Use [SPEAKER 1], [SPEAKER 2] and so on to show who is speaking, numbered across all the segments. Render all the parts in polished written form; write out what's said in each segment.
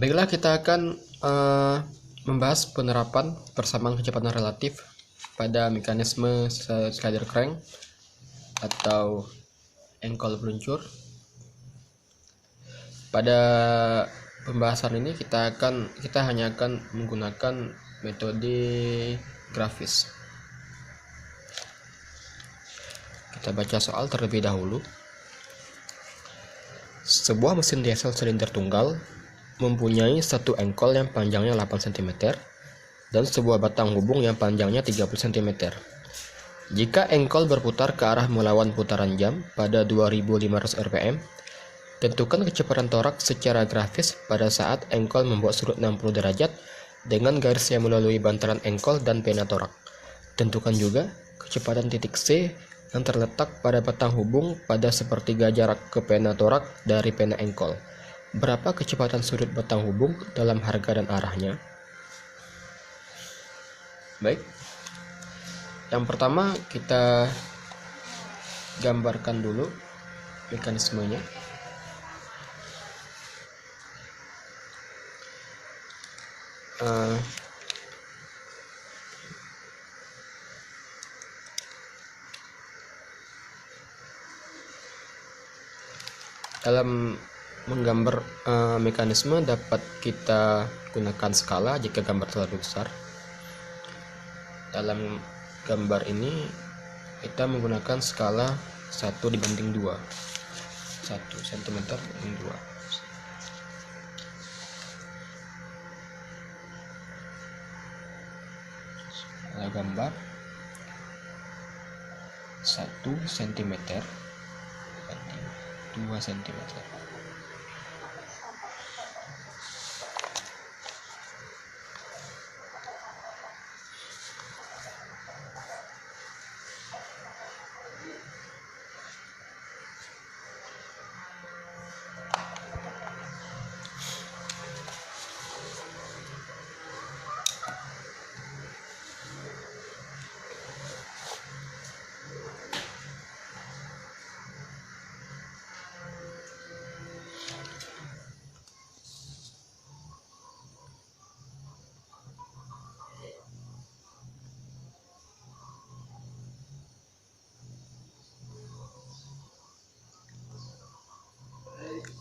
[SPEAKER 1] Baiklah, kita akan membahas penerapan persamaan kecepatan relatif pada mekanisme slider crank atau engkol peluncur. Pada pembahasan ini kita hanya akan menggunakan metode grafis. Kita baca soal terlebih dahulu. Sebuah mesin diesel silinder tunggal mempunyai satu engkol yang panjangnya 8 cm dan sebuah batang hubung yang panjangnya 30 cm. Jika engkol berputar ke arah melawan putaran jam pada 2500 rpm, tentukan kecepatan torak secara grafis pada saat engkol membuat sudut 60 derajat dengan garis yang melalui bantalan engkol dan pena torak. Tentukan juga kecepatan titik C yang terletak pada batang hubung pada sepertiga jarak ke pena torak dari pena engkol. Berapa kecepatan sudut batang hubung dalam harga dan arahnya? Baik. Yang pertama kita gambarkan dulu mekanismenya. Dalam menggambar mekanisme dapat kita gunakan skala jika gambar terlalu besar. Dalam gambar ini kita menggunakan skala 1:2, 1 cm banding 2. Skala gambar 1 cm banding 2 cm.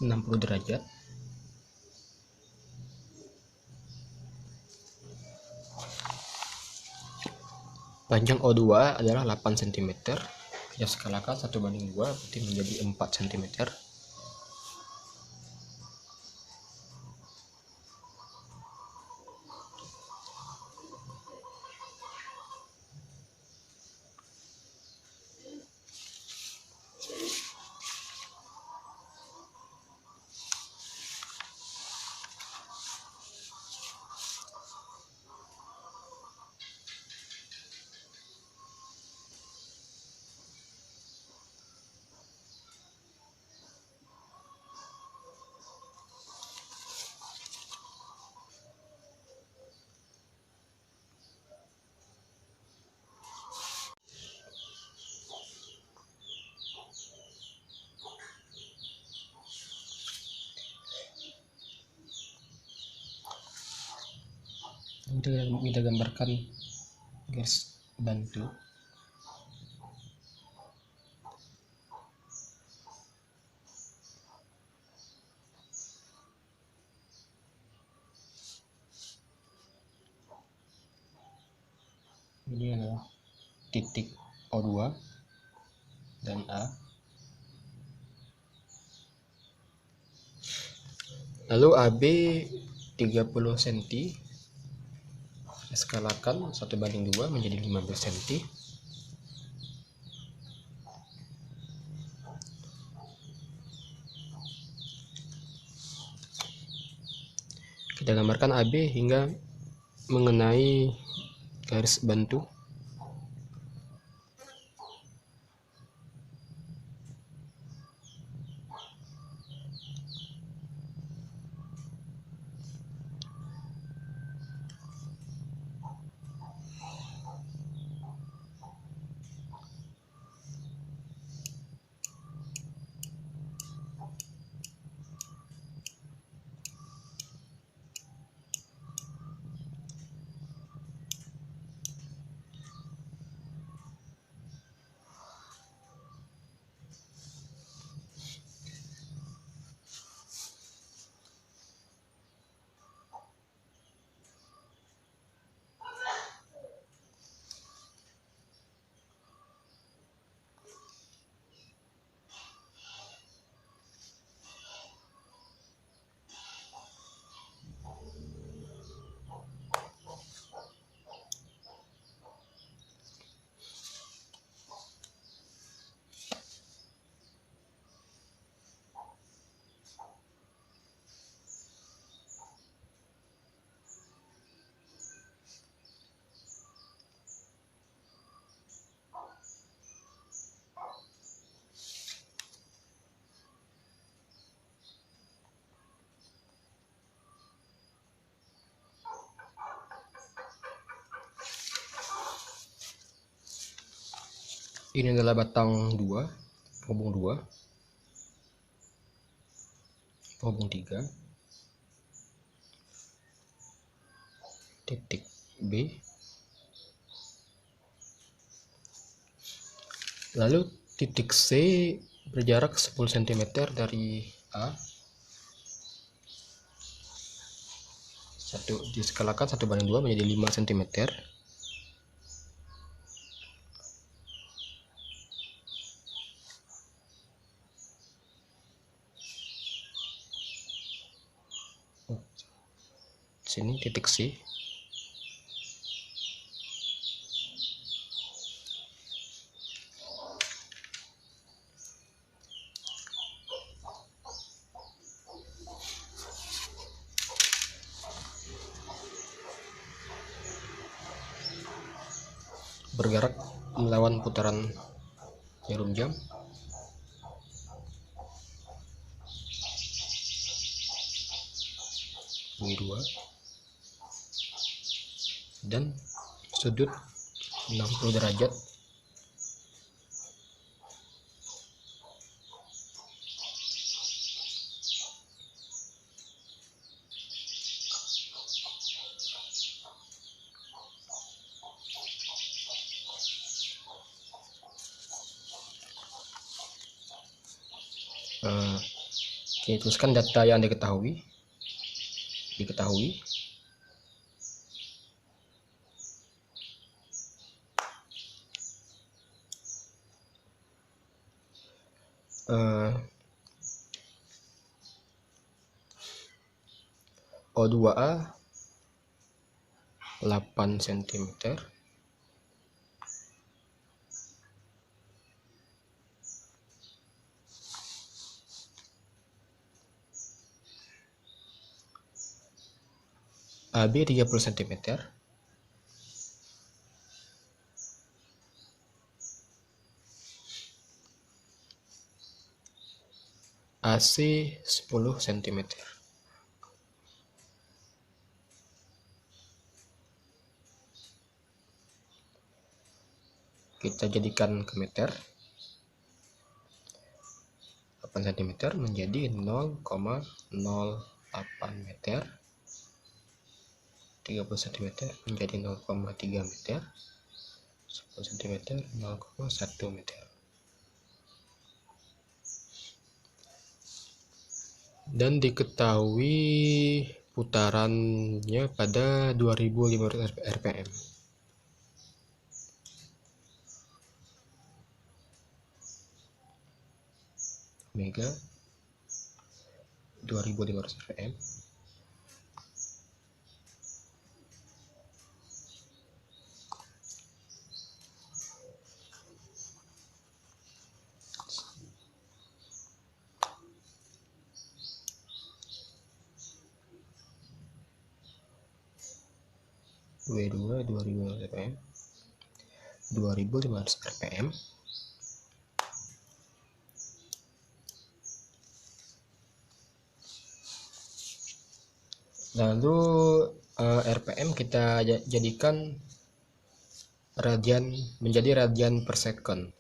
[SPEAKER 1] Enam puluh derajat. Panjang O2 adalah 8 cm. Kita skalakan 1:2 berarti menjadi 4 cm. Kita gambarkan garis bantu. Ini adalah titik O2 dan A. Lalu AB 30 cm. Skalakan 1:2 menjadi 15 cm. Kita gambarkan AB hingga mengenai garis bantu. Ini adalah batang 2, penghubung 2, penghubung 3, titik B, lalu titik C berjarak 10 cm dari A. Diskalakan 1/2 menjadi 5 cm. Sini titik C. Bergerak melawan putaran jarum jam. W2 dan sudut 60 derajat Oke, tuliskan data yang diketahui. O2A 8 cm, AB 30 cm, AC 10 cm. Kita jadikan ke meter. 8 cm menjadi 0,08 meter. 30 cm menjadi 0,3 meter. 10 cm 0,1 meter. Dan diketahui putarannya pada 2500 rpm. Omega 2500 rpm. W2 2500 rpm. 2500 rpm. Lalu rpm kita jadikan radian, menjadi radian per second,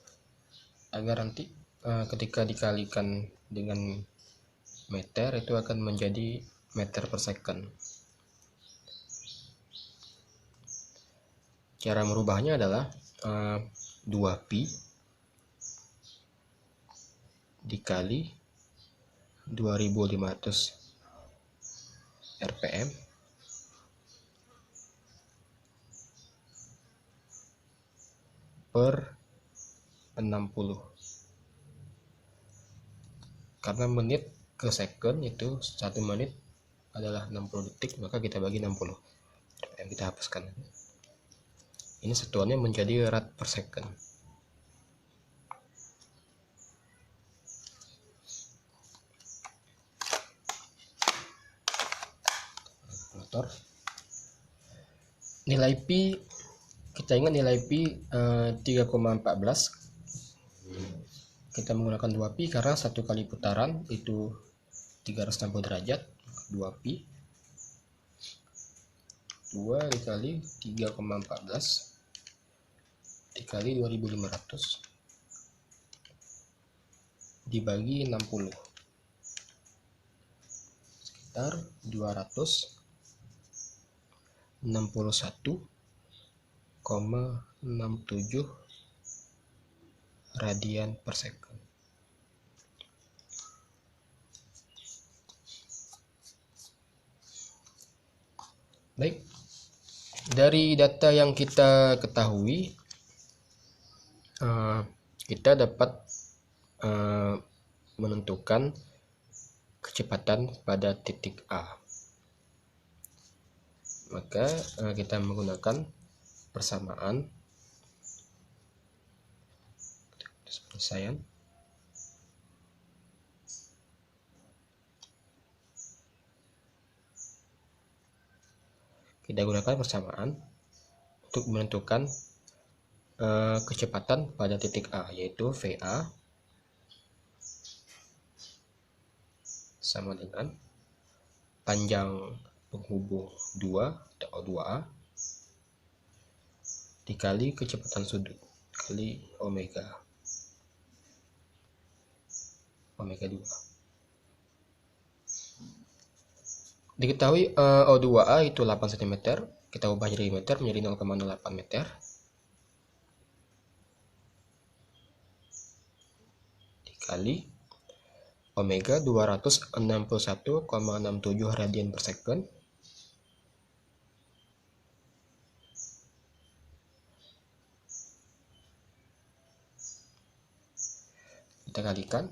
[SPEAKER 1] agar nanti ketika dikalikan dengan meter itu akan menjadi meter per second. Cara merubahnya adalah 2pi dikali 2500 rpm per 60. Karena menit ke second itu 1 menit adalah 60 detik, maka kita bagi 60 rpm, kita hapuskan. Ini satuannya menjadi rad per second. Kalkulator. Nilai pi, kita ingat nilai pi 3,14. Kita menggunakan 2pi karena satu kali putaran itu 360 derajat. 2pi 2 dikali 3,14 dikali 2500 dibagi 60, sekitar 261,67 radian per second. Baik, dari data yang kita ketahui, kita dapat menentukan kecepatan pada titik A. Maka kita menggunakan persamaan penyelesaian. Kita gunakan persamaan untuk menentukan kecepatan pada titik A, yaitu VA sama dengan panjang penghubung 2 atau 2A dikali kecepatan sudut kali omega 2. Diketahui O2A itu 8 cm, kita ubah jadi meter menjadi 0,08 meter dikali omega 261,67 radian per second kita kalikan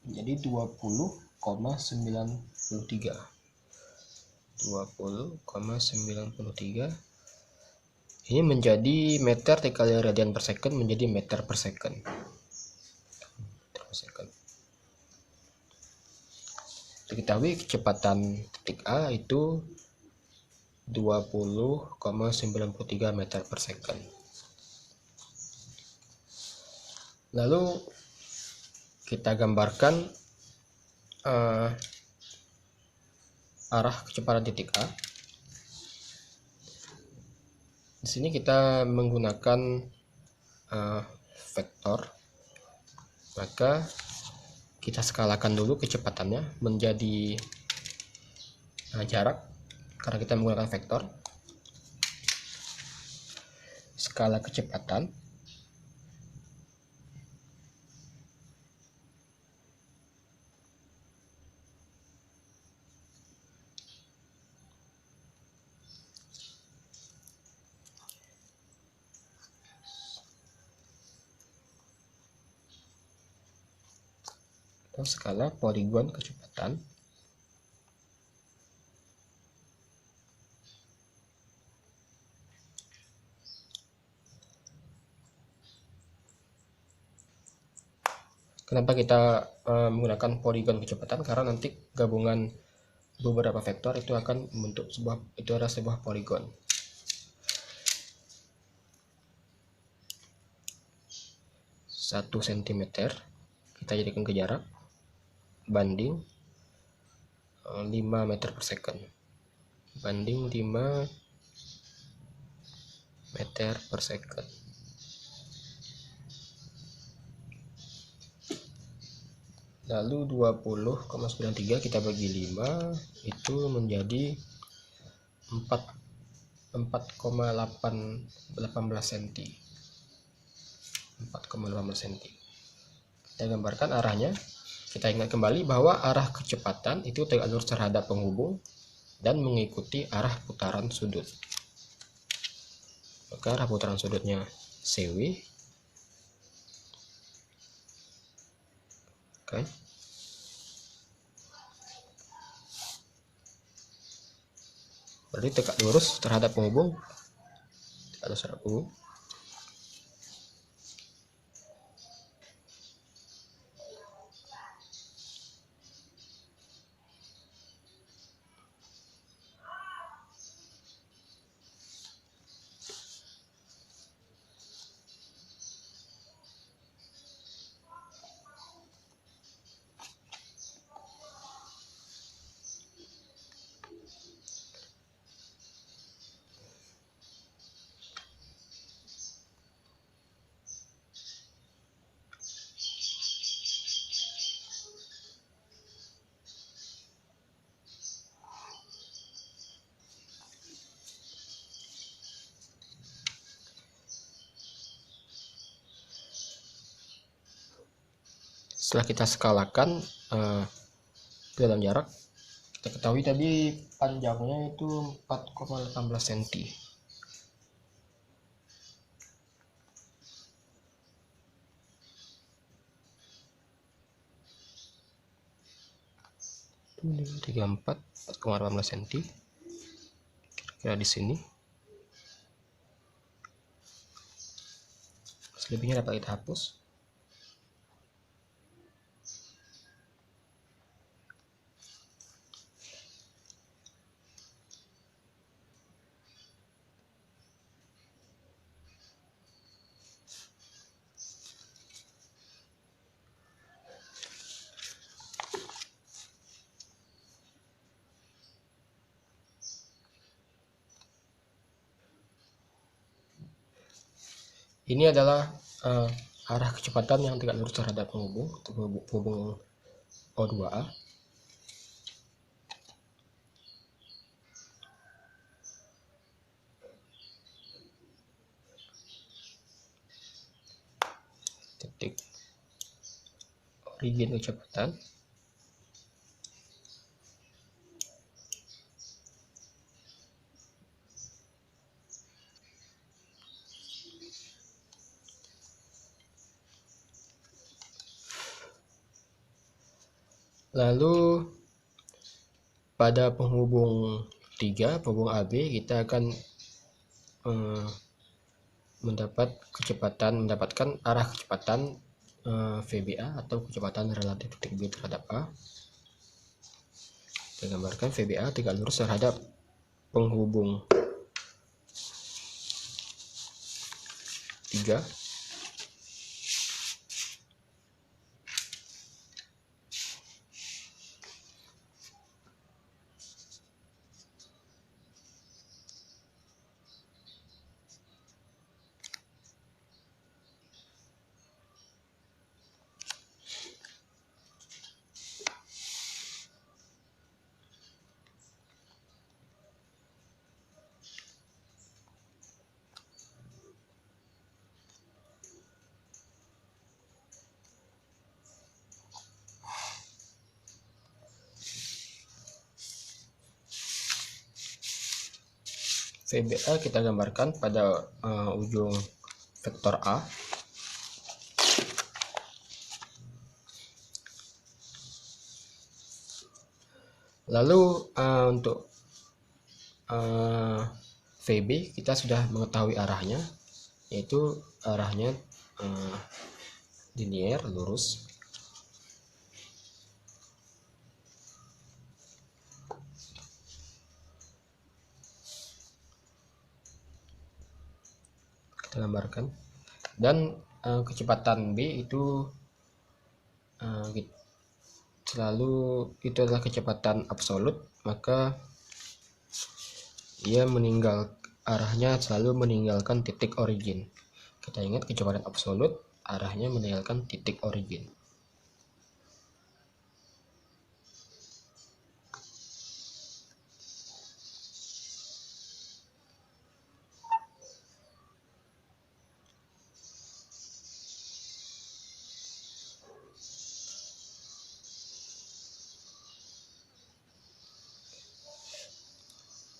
[SPEAKER 1] menjadi 20,93. Ini menjadi meter dikali radian per second menjadi meter per second. Diketahui kecepatan titik A itu 20,93 meter per second. Lalu kita gambarkan arah kecepatan titik A. Di sini kita menggunakan vektor, maka kita skalakan dulu kecepatannya menjadi jarak karena kita menggunakan vektor. Skala kecepatan atau skala poligon kecepatan Kenapa kita menggunakan poligon kecepatan? Karena nanti gabungan beberapa vektor itu akan membentuk sebuah poligon. Satu cm kita jadikan ke jarak banding 5 meter per second banding 5 meter per second. Lalu 20,93 kita bagi 5 itu menjadi 4,18 cm. 4,18 cm. Kita gambarkan arahnya. Kita ingat kembali bahwa arah kecepatan itu tegak lurus terhadap penghubung dan mengikuti arah putaran sudut. Maka arah putaran sudutnya CW. Oke. Berarti tegak lurus terhadap penghubung. Tegak lurus terhadap penghubung. setelah kita skalakan dalam jarak, kita ketahui tadi panjangnya itu 4,18 cm. Ini 4,18 cm. Kira-kira di sini. Selebihnya dapat kita hapus. Ini adalah arah kecepatan yang tegak lurus terhadap penghubung O2A. Titik origin kecepatan. Lalu pada penghubung 3, penghubung AB, kita akan mendapatkan arah kecepatan VBA atau kecepatan relatif titik B terhadap A. Kita gambarkan VBA tegak lurus terhadap penghubung 3. VBA kita gambarkan pada ujung vektor A. Lalu untuk VB kita sudah mengetahui arahnya, yaitu arahnya linier lurus. Kita gambarkan, dan kecepatan B itu itu adalah kecepatan absolut, maka arahnya selalu meninggalkan titik origin. Kita ingat kecepatan absolut arahnya meninggalkan titik origin.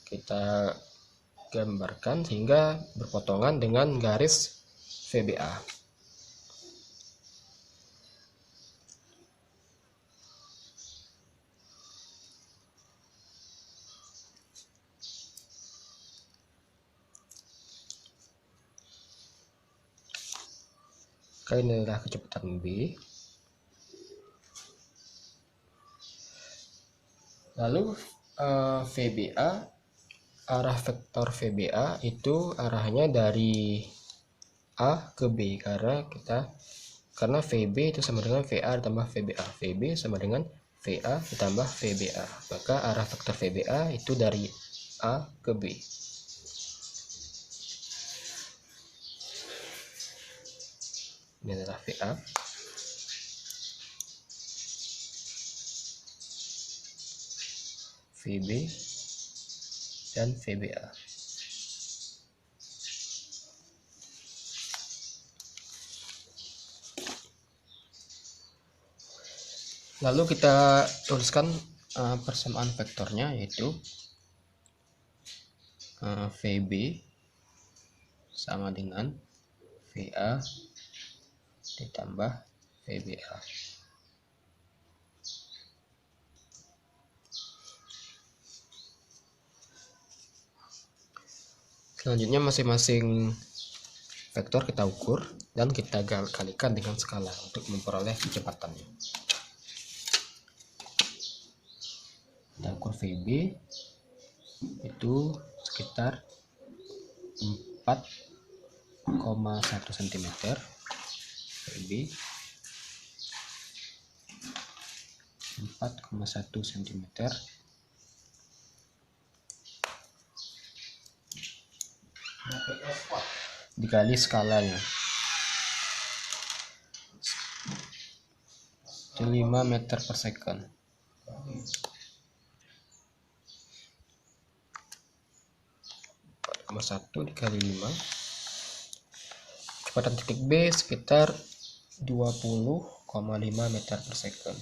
[SPEAKER 1] Kita gambarkan sehingga berpotongan dengan garis VBA. Ini adalah kecepatan B. Lalu VBA, arah vektor VBA itu arahnya dari A ke B, karena VB itu sama dengan VA ditambah VBA. VB sama dengan VA ditambah VBA. Maka arah vektor VBA itu dari A ke B. Ini adalah VA. VB dan VBA. Lalu kita tuliskan persamaan vektornya, yaitu VB sama dengan VA ditambah VBA. Selanjutnya masing-masing vektor kita ukur dan kita kalikan dengan skala untuk memperoleh kecepatannya. Kita ukur VB itu sekitar 4,1 cm. VB 4,1 cm dikali skalanya 5 meter per second. Satu dikali 5, kecepatan titik B sekitar 20,5 meter per second.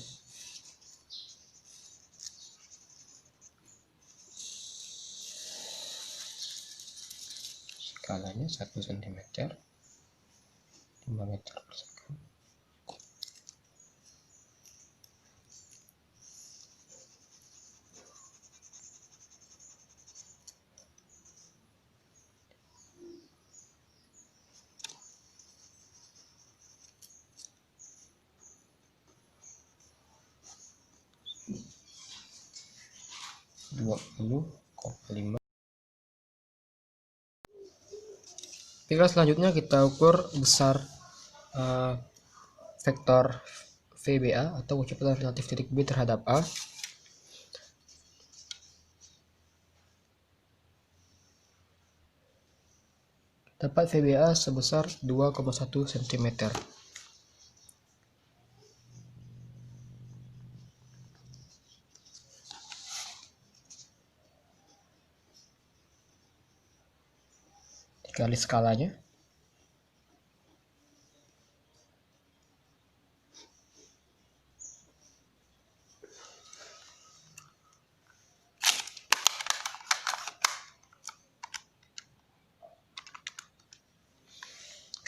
[SPEAKER 1] Skalanya 1 cm 5 meter per second. Tinggal selanjutnya kita ukur besar vektor VBA atau kecepatan relatif titik B terhadap A. Dapat VBA sebesar 2,1 cm. Dikali skalanya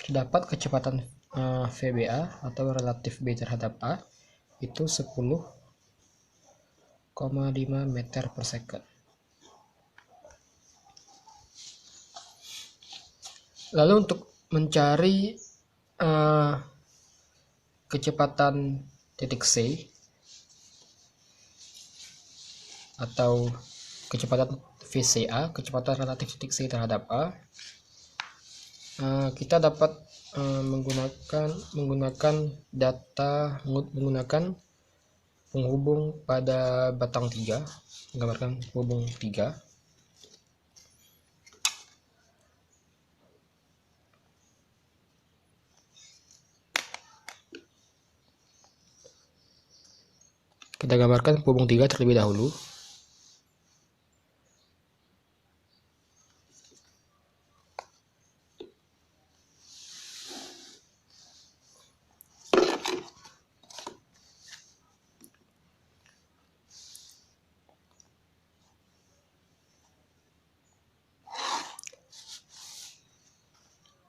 [SPEAKER 1] terdapat kecepatan VBA atau relatif B terhadap A itu 10,5 meter per second. Lalu untuk mencari kecepatan titik C atau kecepatan VCA, kecepatan relatif titik C terhadap A, kita dapat menggunakan penghubung pada batang 3, menggambarkan penghubung 3. Kita gambarkan penghubung 3 terlebih dahulu.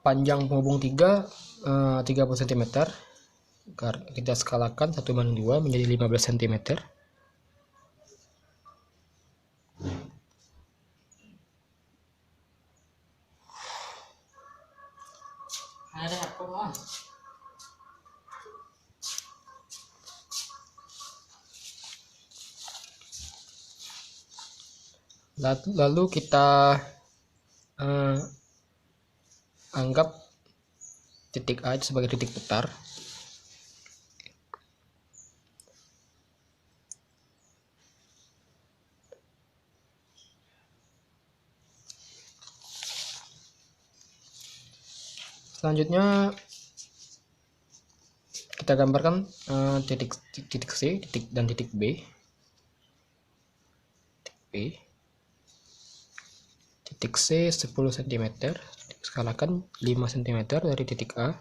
[SPEAKER 1] Panjang penghubung 3 30 cm. Kita skalakan 1/2 menjadi 15 cm. Lalu kita anggap titik A itu sebagai titik putar. Selanjutnya kita gambarkan titik C dan titik B. Titik C 10 cm, skalakan 5 cm dari titik A.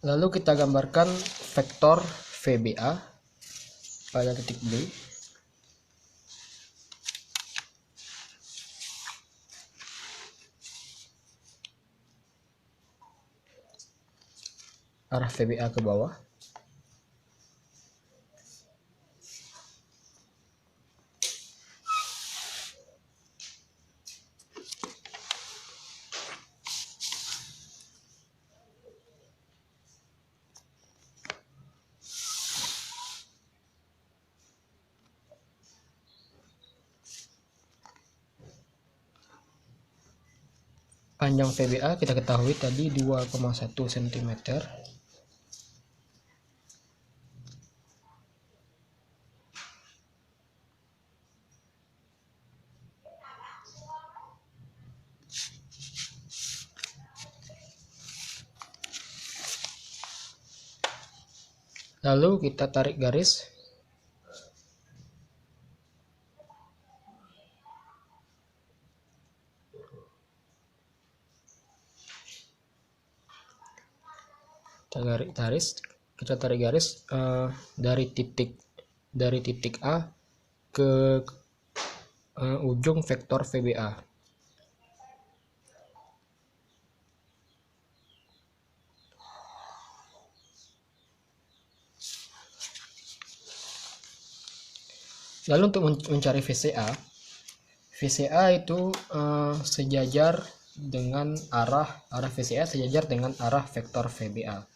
[SPEAKER 1] Lalu kita gambarkan vektor VBA pada titik B. Arah VBA ke bawah. Panjang VBA kita ketahui tadi 2,1 cm. Lalu kita tarik garis. Kita tarik garis dari titik A ke ujung vektor VBA. Lalu untuk mencari VCA itu sejajar dengan arah VCA sejajar dengan arah vektor VBA.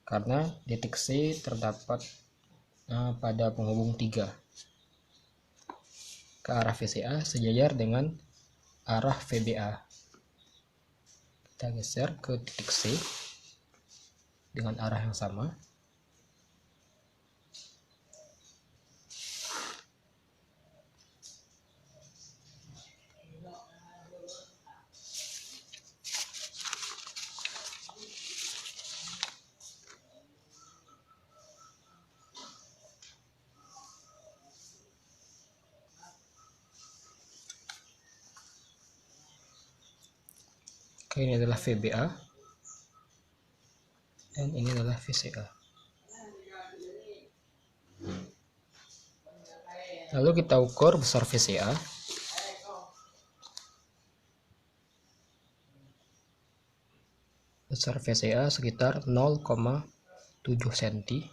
[SPEAKER 1] Karena titik C terdapat pada penghubung 3. Ke arah VCA sejajar dengan arah VBA. Kita geser ke titik C dengan arah yang sama. Oke, ini adalah VBA dan ini adalah VCA. Lalu kita ukur besar VCA. Besar VCA sekitar 0,7 cm.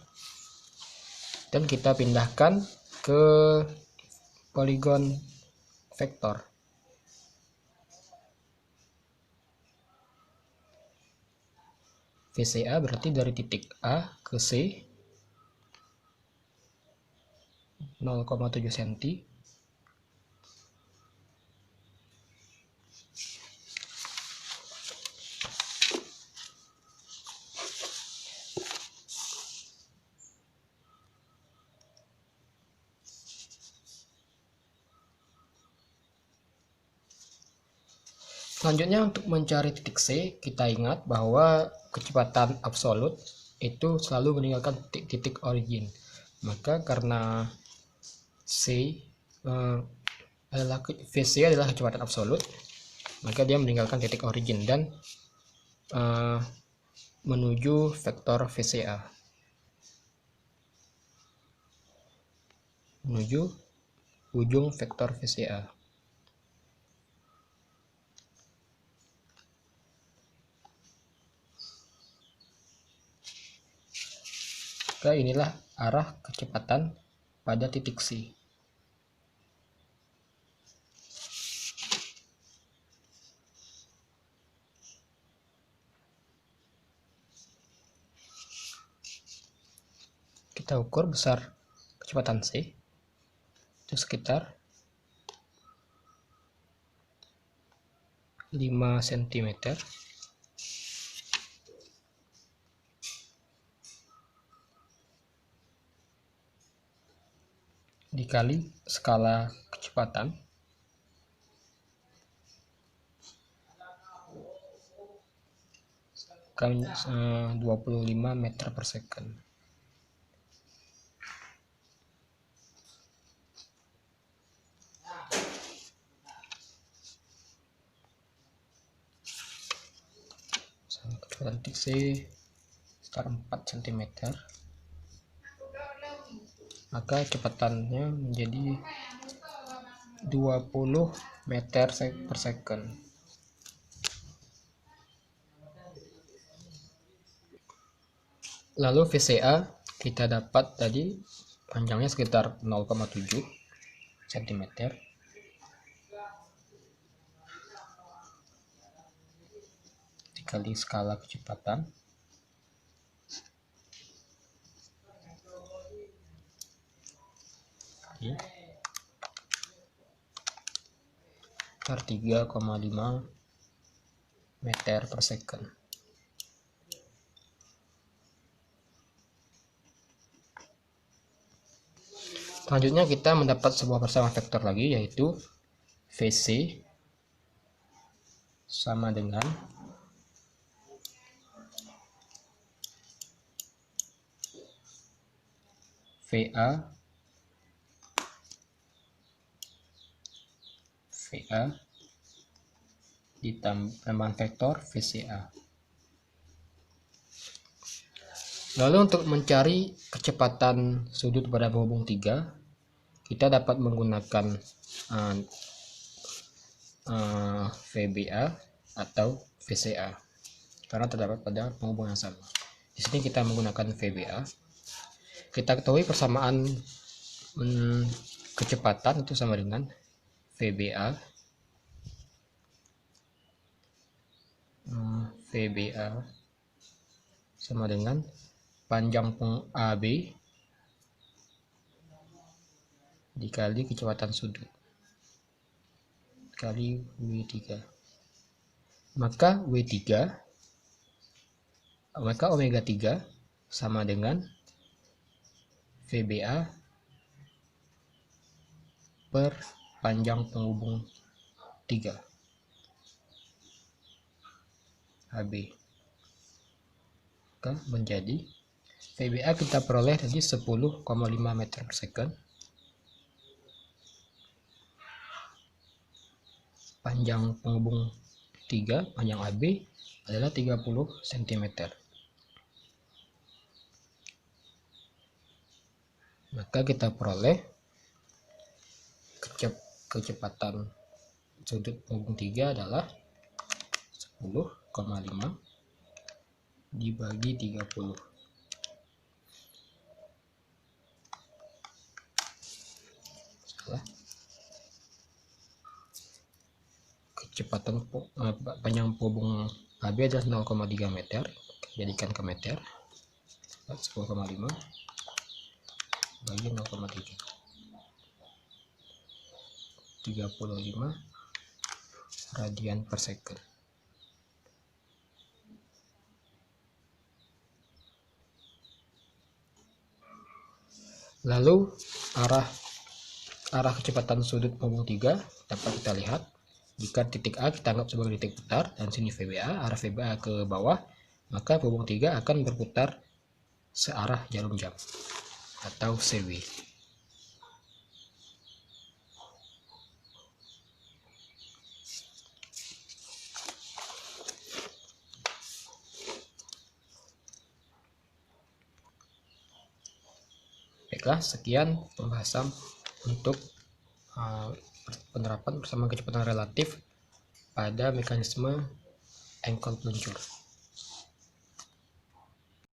[SPEAKER 1] Dan kita pindahkan ke poligon vektor. VCA berarti dari titik A ke C 0,7 cm. Selanjutnya untuk mencari titik C, kita ingat bahwa kecepatan absolut itu selalu meninggalkan titik origin. Maka karena VC adalah kecepatan absolut, maka dia meninggalkan titik origin dan menuju vektor VCA. Menuju ujung vektor VCA. Maka inilah arah kecepatan pada titik C. Kita ukur besar kecepatan C itu sekitar 5 cm dikali skala kecepatan kan 25 meter per second. kecepatan titik C sekitar 4 cm, maka kecepatannya menjadi 20 meter per second. Lalu VCA kita dapat tadi panjangnya sekitar 0,7 cm dikali skala kecepatan sekitar 3,5 meter per second. Selanjutnya kita mendapat sebuah persamaan vektor lagi, yaitu VC sama dengan VA ditambah vektor VCA. Lalu untuk mencari kecepatan sudut pada penghubung 3, kita dapat menggunakan VBA atau VCA karena terdapat pada penghubung yang sama. Di sini kita menggunakan VBA. Kita ketahui persamaan kecepatan itu sama dengan VBA sama dengan panjang AB dikali kecepatan sudut kali W3. Maka omega 3 sama dengan VBA per panjang penghubung 3 AB. Maka menjadi VBA kita peroleh tadi 10,5 meter per second. Panjang penghubung 3, panjang AB adalah 30 cm. Maka kita peroleh kecepatan sudut penghubung 3 adalah 10,5 dibagi 30. Salah. Kecepatan panjang penghubung AB adalah 0,3 meter, jadikan ke meter. 10,5 bagi 0,3, 35 radian per second. Lalu arah kecepatan sudut penghubung 3 dapat kita lihat jika titik A kita anggap sebagai titik putar dan sini VBA, arah VBA ke bawah, maka penghubung 3 akan berputar searah jarum jam atau CW. Baiklah, sekian pembahasan untuk penerapan persamaan kecepatan relatif pada mekanisme engkol peluncur.